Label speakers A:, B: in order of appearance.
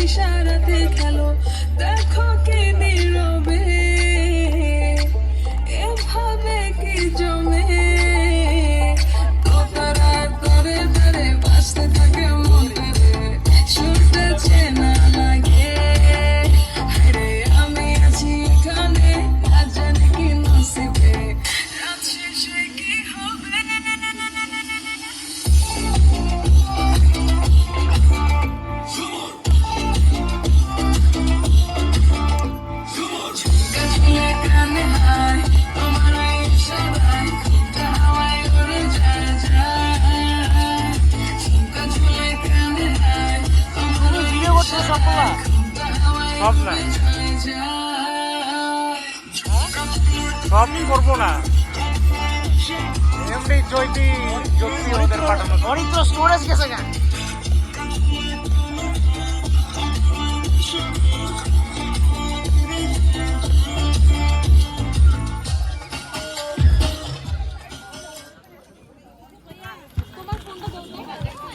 A: ইশারাতে খেলো, দেখো কি নীরবে এভাবে কি জমে। তোতারা দরে দরে বাজতে থাকে মনে, ছুটেছে না লাগে। হায়রে আমি আছি এখানে, না জানি কি নসিবে, রাত শেষে কি হবে। ঝুমকা ঝুলে কানে হায়, তোমার ওই ইশারায় ঘুমটা হাওয়ায় উড়ে যায় যায়। ঝুমকা ঝুলে কানে হায়, তোমার ওই
B: ভিডিও করতে সব না
A: ঘুমটা হাওয়ায়
B: সব না
A: উড়ে যায় যায়।
B: সবই করবো না, এমনি চৈতি জ্যোতি ওদের পাঠানো
C: ঘড়ি তো স্টোরেজ গেছে গা।